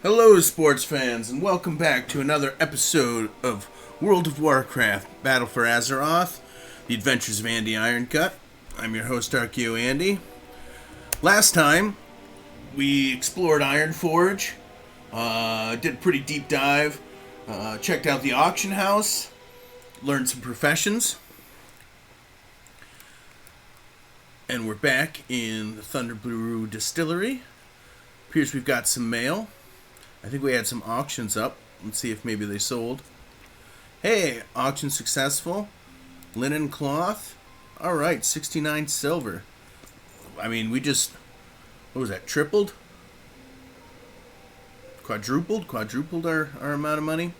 Hello, sports fans, and welcome back to another episode of World of Warcraft Battle for Azeroth, The Adventures of Andy Irongut. I'm your host, Archeo Andy. Last time, we explored Ironforge, did a pretty deep dive, checked out the auction house, learned some professions, and we're back in the Thunderbrew Distillery. Appears we've got some mail. I think we had some auctions up. Let's see if maybe they sold. Hey, auction successful. Linen cloth. Alright, 69 silver. I mean, we just... What was that? Tripled? Quadrupled? Quadrupled our amount of money.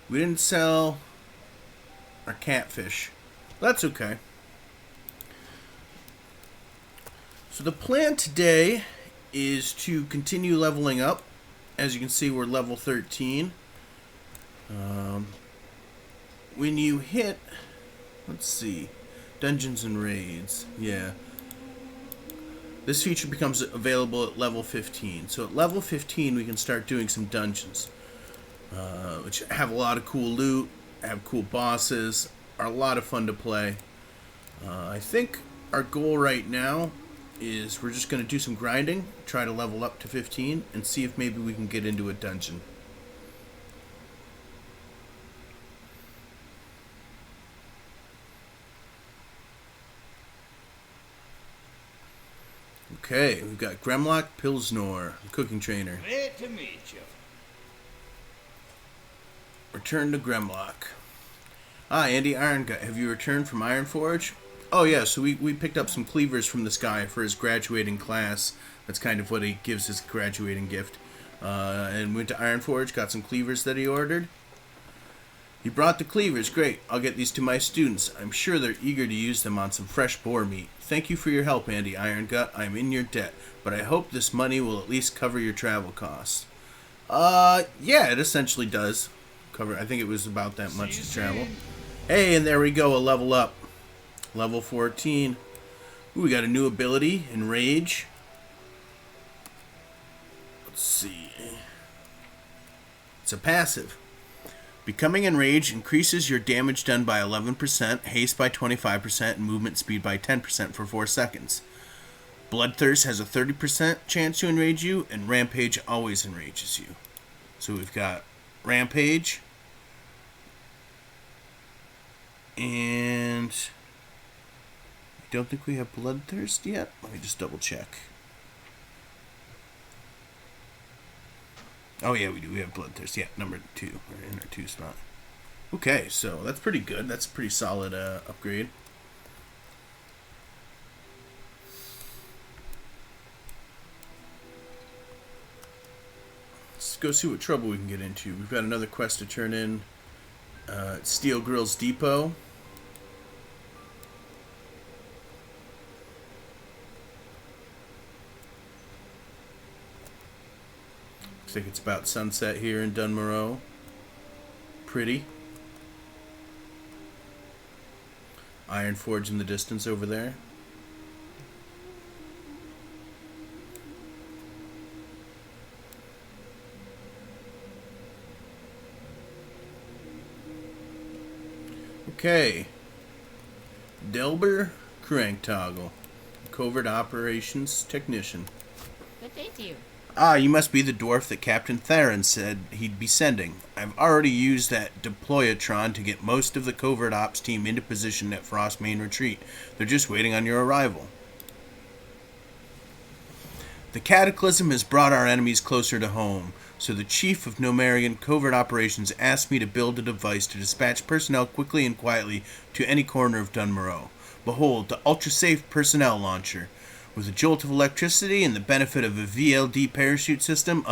We didn't sell our catfish. That's okay. So the plan today is to continue leveling up. As you can see, we're level 13. When you hit, let's see, dungeons and raids, yeah. This feature becomes available at level 15. So at level 15, we can start doing some dungeons, which have a lot of cool loot, have cool bosses, are a lot of fun to play. I think our goal right now is we're just going to do some grinding, try to level up to 15, and see if maybe we can get into a dungeon. Okay, we've got Gremlock Pilsnor, the cooking trainer. Glad to meet you. Return to Gremlock. Andy Irongut, have you returned from Ironforge? Oh yeah, so we picked up some cleavers from this guy for his graduating class. That's kind of what he gives his graduating gift. And went to Ironforge, got some cleavers that he ordered. He brought the cleavers, great. I'll get these to my students. I'm sure they're eager to use them on some fresh boar meat. Thank you for your help, Andy Irongut. I'm in your debt, but I hope this money will at least cover your travel costs. Yeah, it essentially does cover. I think it was about that much to travel. Hey, and there we go, a level up. Level 14. Ooh, we got a new ability, Enrage. Let's see. It's a passive. Becoming enraged increases your damage done by 11%, haste by 25%, and movement speed by 10% for 4 seconds. Bloodthirst has a 30% chance to enrage you, and Rampage always enrages you. So we've got Rampage. And I don't think we have Bloodthirst yet. Let me just double check. Oh yeah, we do. We have Bloodthirst. Yeah, number 2. We're in our 2 spot. Okay, so that's pretty good. That's a pretty solid upgrade. Let's go see what trouble we can get into. We've got another quest to turn in. Steel Grill's Depot. Looks like it's about sunset here in Dunmoreau. Pretty. Ironforge in the distance over there. Okay. Delbur Cranktoggle, Covert Operations Technician. Good day to you. You must be the dwarf that Captain Theron said he'd be sending. I've already used that deployatron to get most of the Covert Ops team into position at Frost Main Retreat. They're just waiting on your arrival. The Cataclysm has brought our enemies closer to home, so the Chief of Nomarian Covert Operations asked me to build a device to dispatch personnel quickly and quietly to any corner of Dunmoreau. Behold, the ultra-safe personnel launcher. With a jolt of electricity and the benefit of a VLD parachute system,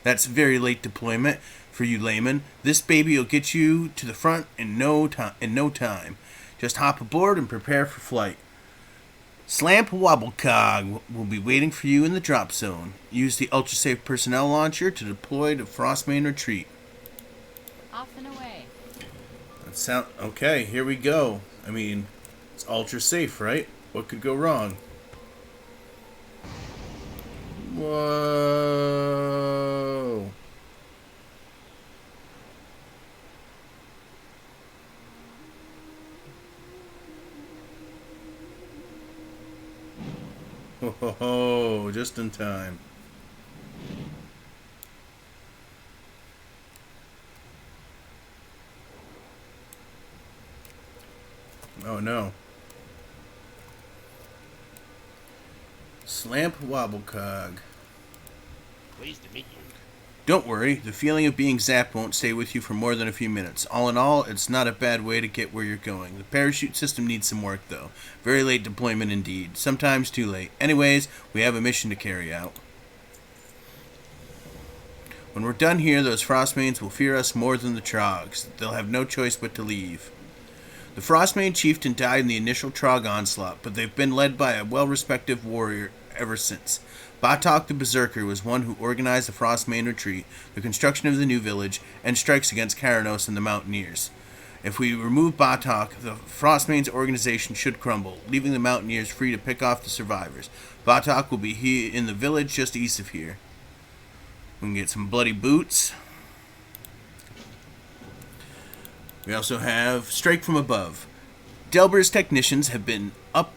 that's very late deployment for you laymen. This baby will get you to the front in no time. Just hop aboard and prepare for flight. Slamp Wobblecog will be waiting for you in the drop zone. Use the ultra-safe personnel launcher to deploy to Frostmain Retreat. Off and away. Okay, here we go. I mean, it's ultra-safe, right? What could go wrong? Whoa. Ho ho ho! Just in time. Oh no. Slamp Wobblecog. Pleased to meet you. Don't worry, the feeling of being zapped won't stay with you for more than a few minutes. All in all, it's not a bad way to get where you're going. The parachute system needs some work, though. Very late deployment indeed. Sometimes too late. Anyways, we have a mission to carry out. When we're done here, those Frostmanes will fear us more than the Trogs. They'll have no choice but to leave. The Frostmane chieftain died in the initial Trog onslaught, but they've been led by a well-respected warrior ever since. Batok the Berserker was one who organized the Frostmane retreat, the construction of the new village, and strikes against Karanos and the Mountaineers. If we remove Batok, the Frostmane's organization should crumble, leaving the Mountaineers free to pick off the survivors. Batok will be here in the village just east of here. We can get some bloody boots. We also have Strike from Above. Delber's technicians have been up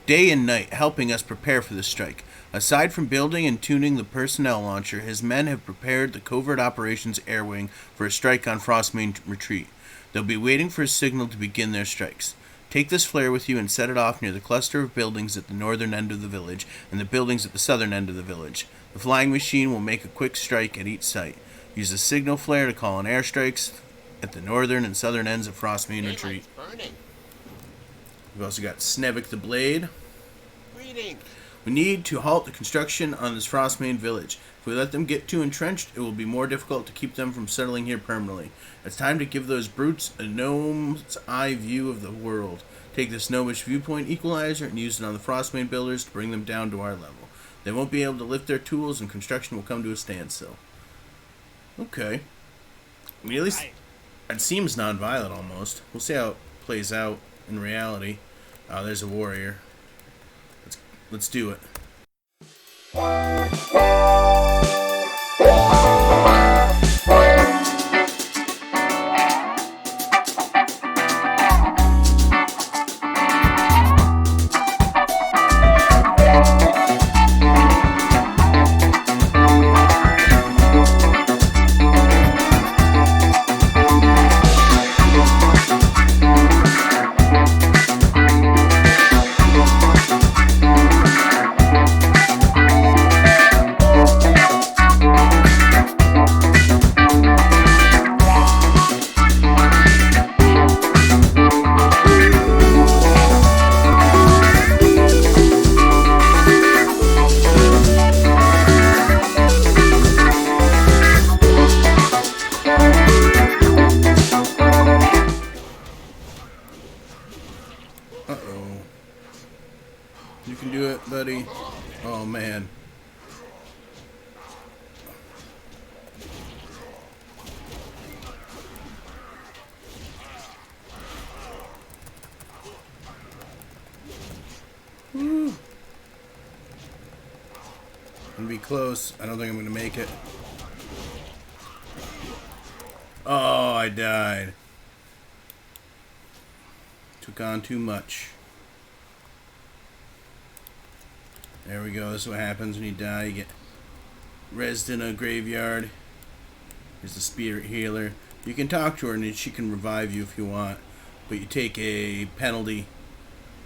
day and night helping us prepare for the strike. Aside from building and tuning the personnel launcher, his men have prepared the Covert Operations Air Wing for a strike on Frostmane retreat. They'll be waiting for a signal to begin their strikes. Take this flare with you and set it off near the cluster of buildings at the northern end of the village and the buildings at the southern end of the village. The flying machine will make a quick strike at each site. Use the signal flare to call in airstrikes at the northern and southern ends of Frostmane retreat. We've also got Snevik the Blade. Greetings. We need to halt the construction on this Frostmane village. If we let them get too entrenched, it will be more difficult to keep them from settling here permanently. It's time to give those brutes a gnome's eye view of the world. Take this gnomish viewpoint equalizer and use it on the Frostmane builders to bring them down to our level. They won't be able to lift their tools and construction will come to a standstill. Okay. I mean, at least it seems non-violent almost. We'll see how it plays out in reality. There's a warrior. Let's do it. You can do it, buddy. Oh, man. Woo. Gonna be close. I don't think I'm gonna make it. Oh, I died. Took on too much. There we go. This is what happens when you die. You get rezzed in a graveyard. Here's the spirit healer. You can talk to her and she can revive you if you want, but you take a penalty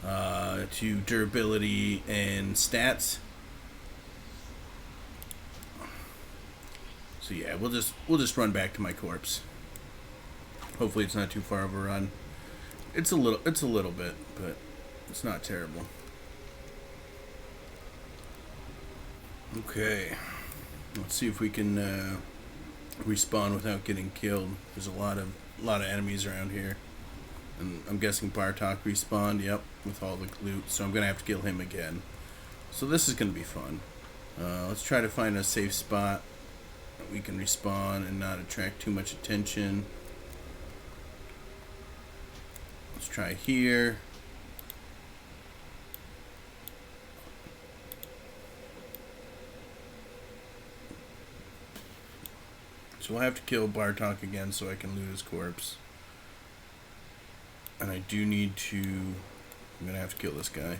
to durability and stats. So yeah, we'll just run back to my corpse. Hopefully it's not too far of a run. It's a little bit, but it's not terrible. Okay, let's see if we can respawn without getting killed. There's a lot of enemies around here, and I'm guessing Bartok respawned. Yep, with all the loot. So I'm gonna have to kill him again. So this is gonna be fun. Let's try to find a safe spot that we can respawn and not attract too much attention. Let's try here. So we'll have to kill Bartok again so I can loot his corpse. And I do need to... I'm going to have to kill this guy.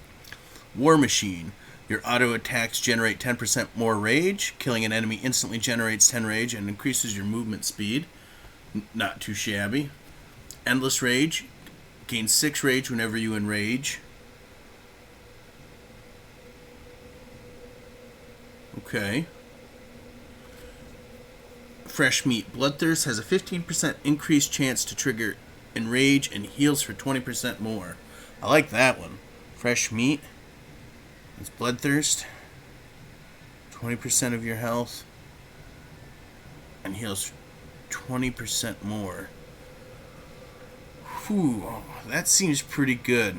War Machine. Your auto attacks generate 10% more rage. Killing an enemy instantly generates 10 rage and increases your movement speed. Not too shabby. Endless Rage. Gains 6 rage whenever you enrage. Okay. Fresh Meat. Bloodthirst has a 15% increased chance to trigger enrage and heals for 20% more. I like that one. Fresh Meat. It's Bloodthirst. 20% of your health. And heals 20% more. Whew, that seems pretty good.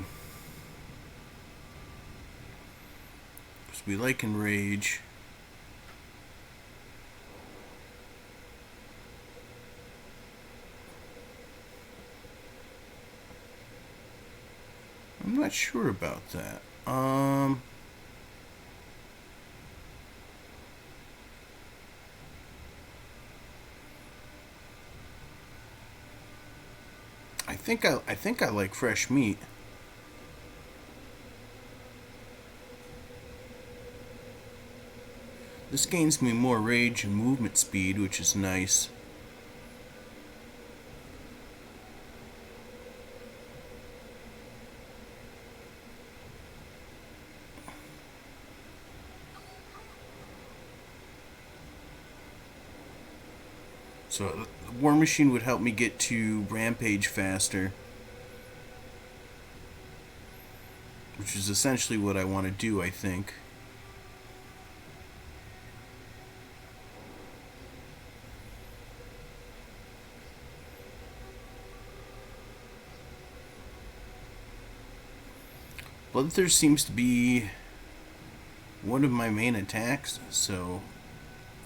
Because we like enrage. I'm not sure about that. I think I like Fresh Meat. This gains me more rage and movement speed, which is nice. So the War Machine would help me get to Rampage faster. Which is essentially what I want to do, I think. Bloodthirst seems to be one of my main attacks, so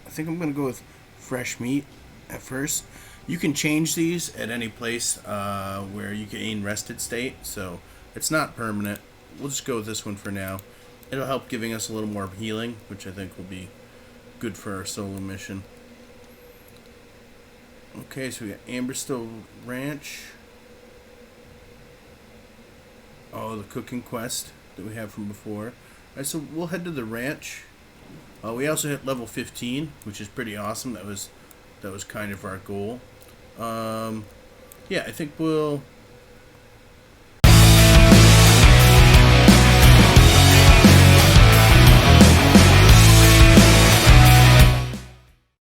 I think I'm going to go with Fresh Meat at first. You can change these at any place where you gain rested state, so it's not permanent. We'll just go with this one for now. It'll help giving us a little more healing, which I think will be good for our solo mission. Okay, so we got Amberstone Ranch. Oh, the cooking quest that we have from before. Alright, so we'll head to the ranch. We also hit level 15, which is pretty awesome. That was kind of our goal. Yeah, I think we'll